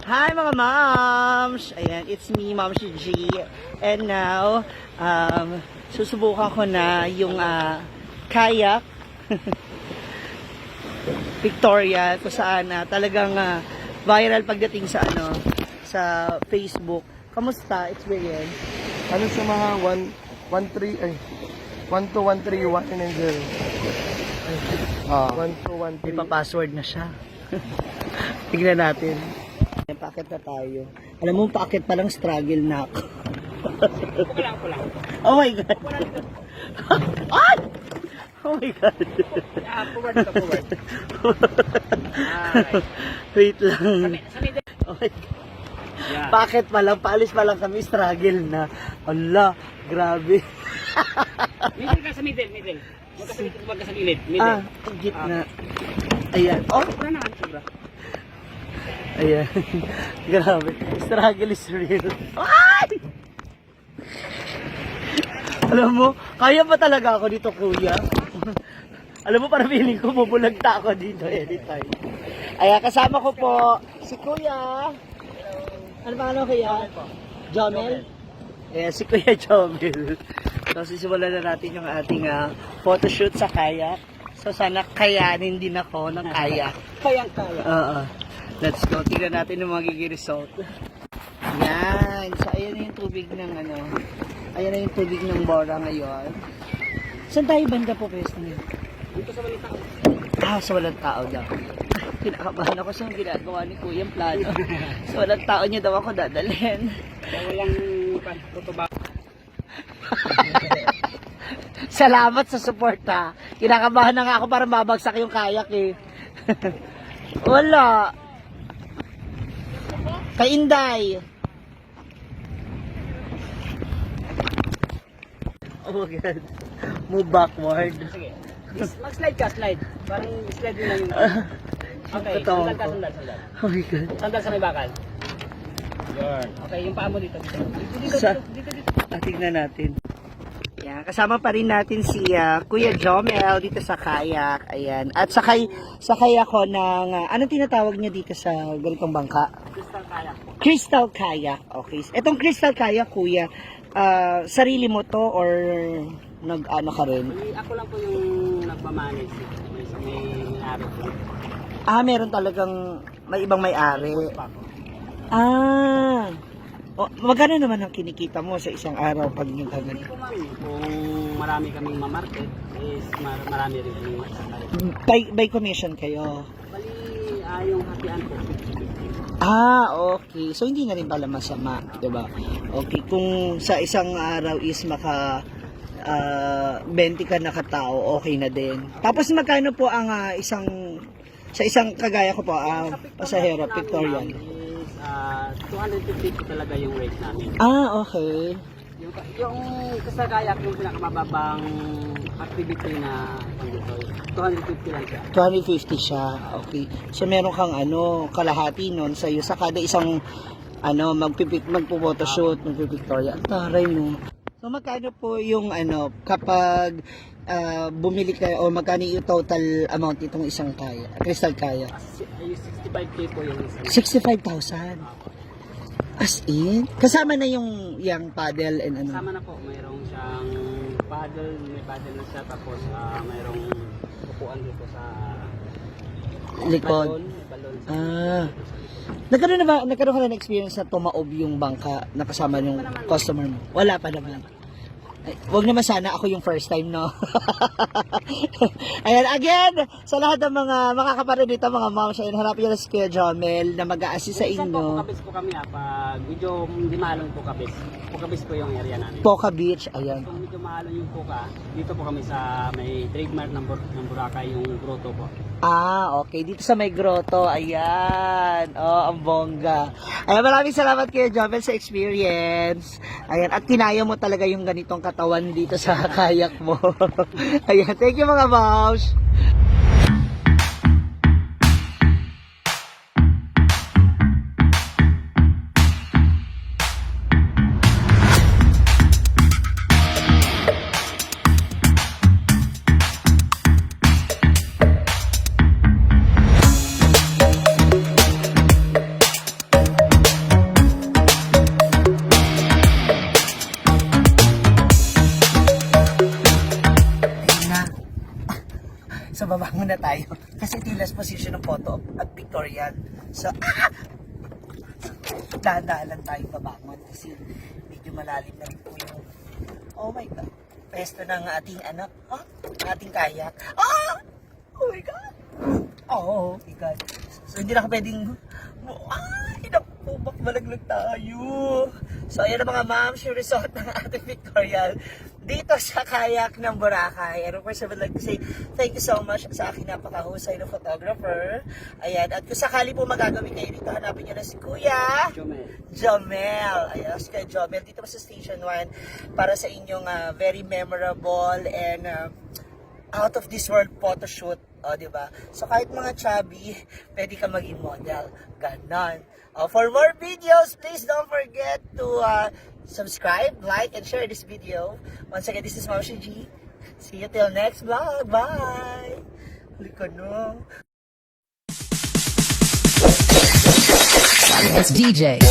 Hi mga moms! Ayan, it's me, Mom G. And now, susubukan ko na yung kayak Victoria kung saan talagang viral pagdating sa sa Facebook. Kamusta experience? Ano sa mga 12131 and 0. 12131. Ipa-password na siya. Tignan natin. Paakit na tayo. Alam mo, paakit pa lang struggle na ako. Oh my God. Ay! Oh my God. Forward. Wait lang. Oh my God. Yeah. Paakit pa lang, paalis pa lang kami, struggle na. Allah, grabe. Middle ka sa middle. Huwag ka sa gilid. Middle. Gitna. Ayan. Oh, Sobra naman, sobra. ayan. Grabe. Struggle is real. Ay! Alam mo, kaya pa talaga ako dito, kuya. Alam mo, parang feeling ko, bubulagta ako dito anytime. Ayan, kasama ko po si kuya. Ano ba kuya? Jomel? Ayan, si kuya Jomel. So, sisimulan na natin yung ating photoshoot sa kayak. So, sana kayanin din ako ng kayak. Kayang-kaya. Oo. Let's go. Tignan natin yung magiging result. Yan. So, ayan na yung tubig ng ayan na yung tubig ng Bora ngayon. Saan tayo banda po, pwesto niyo? Dito sa walang tao. Sa walang tao daw. Kinakabahan ako sa ginagawa ni Kuya yung plano. Sa walang tao niya daw ako dadalhin. Sa walang tutuba. Salamat sa support ha. Kinakabahan na nga ako para mabagsak yung kayak eh. Wala. Kay Inday. Oh my God. Move backward. Sige. Mag-slide ka, slide. Parang slide din lang yung... Okay, Totoo sandal ka, ko. sandal. Oh my God. Sandal sa may bakal. Yun. Okay, yung paa mo dito. Dito. Tignan natin. Yan, kasama pa rin natin si Kuya Jomel dito sa kayak. Ayan. At sakay ako ng, anong tinatawag niya dito sa ganitong bangka? Crystal kayak. Crystal kayak. Okay. Itong crystal kayak, Kuya, sarili mo to or nag-ano ka rin? Ako lang po yung nagmamanage. May-ari po. Meron talagang may ibang may-ari. Pa ako. Magkano naman ang kinikita mo sa isang araw pag yung Hindi ko ma'am, kung marami kaming mamarket, is marami rin kaming masakari. by commission kayo? Bali, yung hatian po. Okay. So, hindi na rin pala masama, diba? Okay, kung sa isang araw is 20 ka na katao, okay na din. Tapos, magkano po ang sa isang kagaya ko po, pasahero, Victorian? Is 250 po talaga yung rate namin. Okay. Yung kasagayak, yung pinakamababang activity na 250 lang siya. 250 siya. Okay. So, meron kang kalahati nun sa'yo sa kada isang magpo-photoshoot, magpo-Victoria. Ang taray mo. So, magkano po yung kapag bumili kayo o magkano yung total amount itong isang kaya, crystal kaya? Yung 65K po yung isang. 65,000. As in? Kasama na yung paddle and Kasama na po, mayroong siyang may paddle na siya, tapos mayroong upuan dito sa likod. balon. Nagkaroon ka na ng experience na tumaob yung bangka na kasama yung customer mo? Wala pa naman. Ay, wag naman sana ako yung first time, no? Ayan, again, sa lahat ng mga makakaparin dito, mga moms, ayun, hanapin nyo na si Kuya Jomel na mag-a-assist sa Minsan po, inyo. Pukabis po kami pag medyo hindi malong Pukabis. Pukabis po yung area namin. Poca Beach, ayan. Kung medyo mahalo yung Puka, dito po kami sa may trademark ng Boracay, yung grotto po. Okay. Dito sa may grotto. Ayan. Ang bongga. Ayan, maraming salamat kayo, Jomel, sa experience. Ayan, at kinaya mo talaga yung ganitong katawan dito sa kayak mo. Ayan, thank you mga moms. muna tayo. Kasi ito yung last position ng photo at pictorial. So, dahan-dahan lang tayo babangon kasi medyo malalim na rin po yung, oh my God, pesto ng ating anak, ating kayak. Oh my God! Oh my God. So, hindi na ako pwedeng, naku, malaglag tayo. So, ayan na mga ma'am, yung resort ng ating pictorial dito sa kayak ng Boracay. And of course, I would like to say thank you so much sa aking napakahusay na photographer. Ayan, at kung sakali po magagawin kayo dito, hanapin nyo na si Kuya Jomel. Ayan, si Kuya Jomel dito sa Station 1 para sa inyong very memorable and out of this world photo shoot. O, diba? So, kahit mga chubby, pwede ka maging model. Ganon. For more videos, please don't forget to subscribe, like, and share this video. Once again, this is Maushi G. See you till next vlog. Bye! Huli ka na. It's DJ.